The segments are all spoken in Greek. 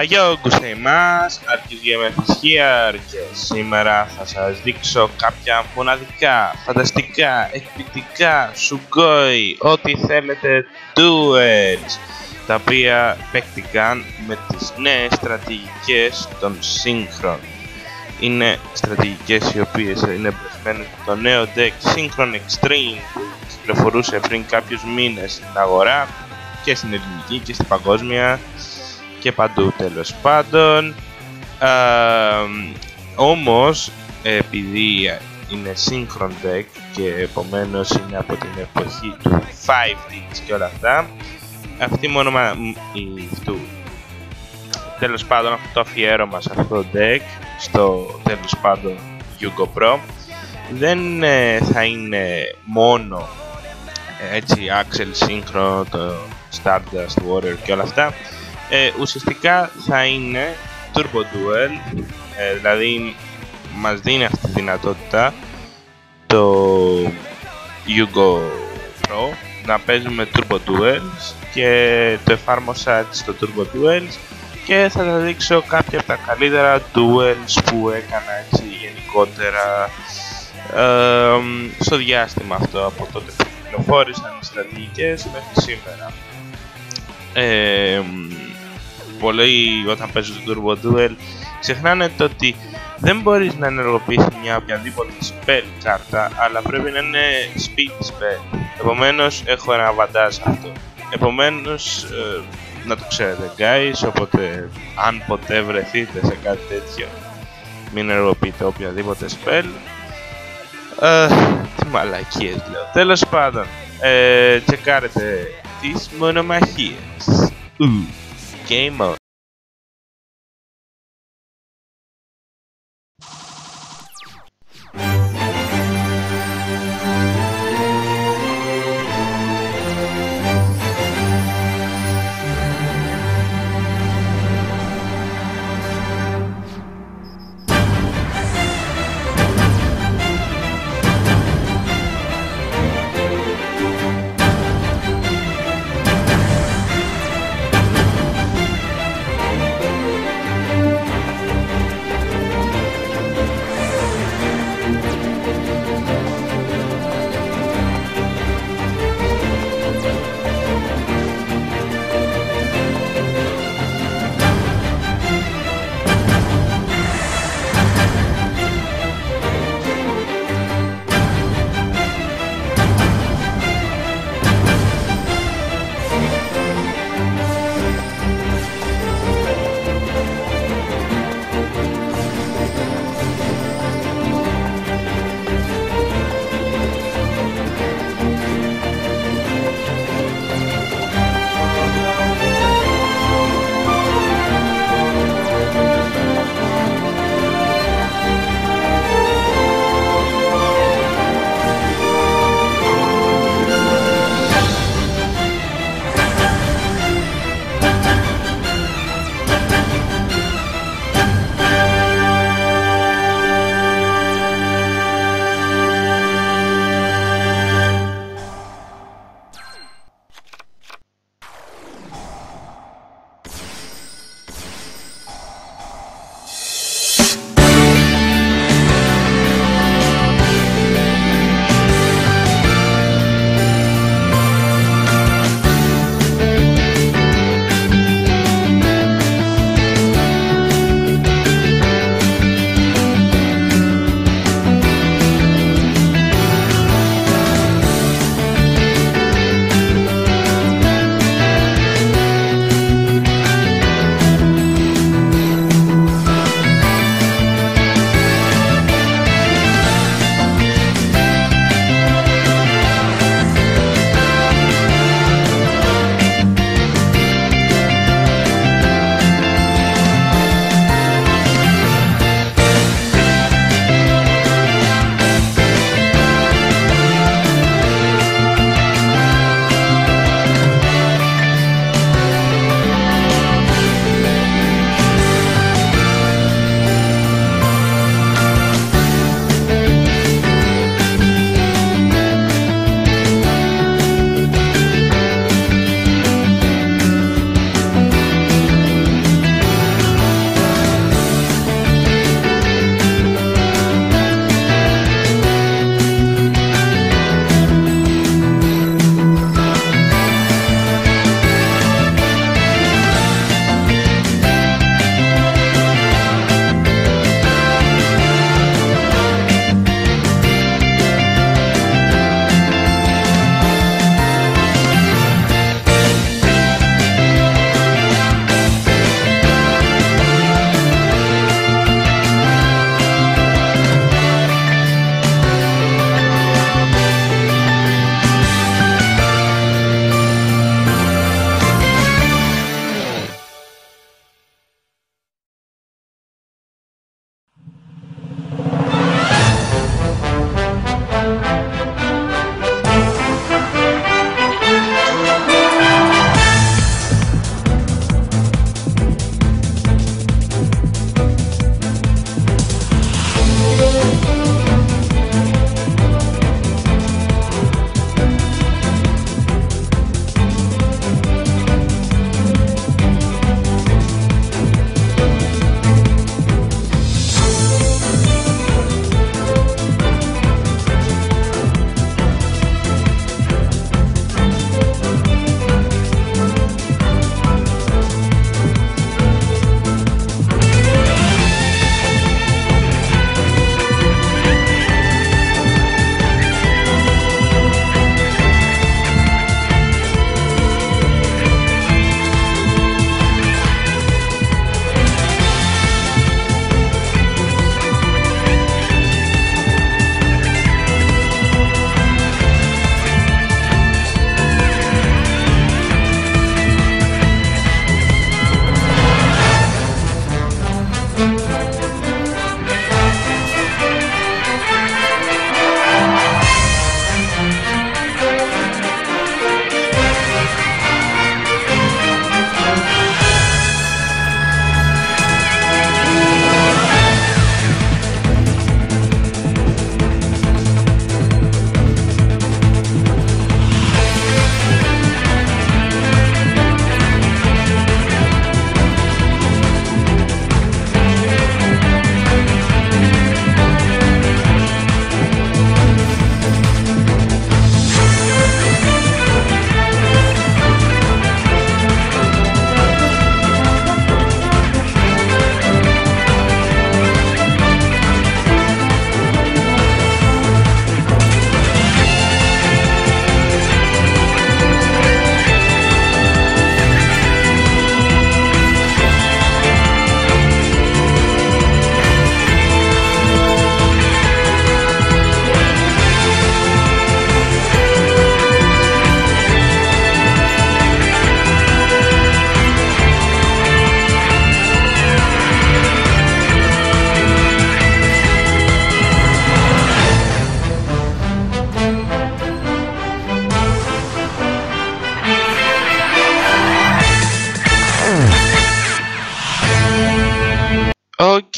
Yo, Kuseimas, Archis here και σήμερα θα σας δείξω κάποια μοναδικά, φανταστικά, εκπληκτικά, σουγκόι, ό,τι θέλετε duels, τα οποία παίχτηκαν με τις νέες στρατηγικές των σύγχρονων. Είναι στρατηγικές οι οποίες είναι προσμένες με το νέο deck Synchron Extreme που κυκλοφορούσε πριν κάποιους μήνες στην αγορά και στην ελληνική και στην παγκόσμια και παντού τέλος πάντων. Όμως επειδή είναι σύγχρον deck και επομένως είναι από την εποχή του 5D και όλα αυτά, αυτή μόνο τέλος πάντων αυτό το αφιέρωμα σε αυτό το deck, στο τέλος πάντων Yugo Pro, δεν θα είναι μόνο έτσι Axel σύγχρονο, το Stardust Warrior και όλα αυτά. Ουσιαστικά θα είναι Turbo Duel, δηλαδή μας δίνει αυτή τη δυνατότητα το Yugo Pro να παίζουμε Turbo Duels και το εφάρμοσα έτσι στο Turbo Duels και θα σας δείξω κάποια από τα καλύτερα duels που έκανα έτσι γενικότερα στο διάστημα αυτό από τότε που κυκλοφόρησαν οι στρατηγικές μέχρι σήμερα. Πολλοί όταν παίζουν το Turbo Duel ξεχνάνε το ότι δεν μπορείς να ενεργοποιήσεις μια οποιαδήποτε spell κάρτα, αλλά πρέπει να είναι speed spell. Επομένως έχω ένα advantage αυτό. Επομένως να το ξέρετε guys, οπότε αν ποτέ βρεθείτε σε κάτι τέτοιο μην ενεργοποιείτε οποιαδήποτε spell. Τι μαλακίες λέω. Τέλος πάντων, τσεκάρετε τις μονομαχίες. Game on.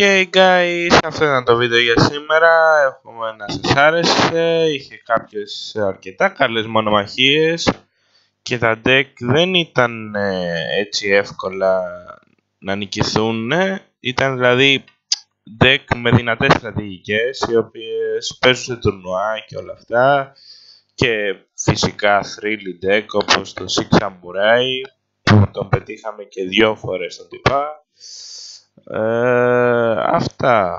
Ok guys, αυτό ήταν το βίντεο για σήμερα. Εύχομαι να σας άρεσε. Είχε κάποιες αρκετά καλές μονομαχίες και τα deck δεν ήταν έτσι εύκολα να νικηθούν. Ήταν δηλαδή deck με δυνατές στρατηγικές, οι οποίες παίζουν σε τουρνουά και όλα αυτά, και φυσικά thrilly deck όπως το Six Samurai που τον πετύχαμε και 2 φορές στον τυπά. Αυτά.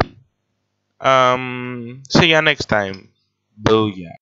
See you next time. Booyah.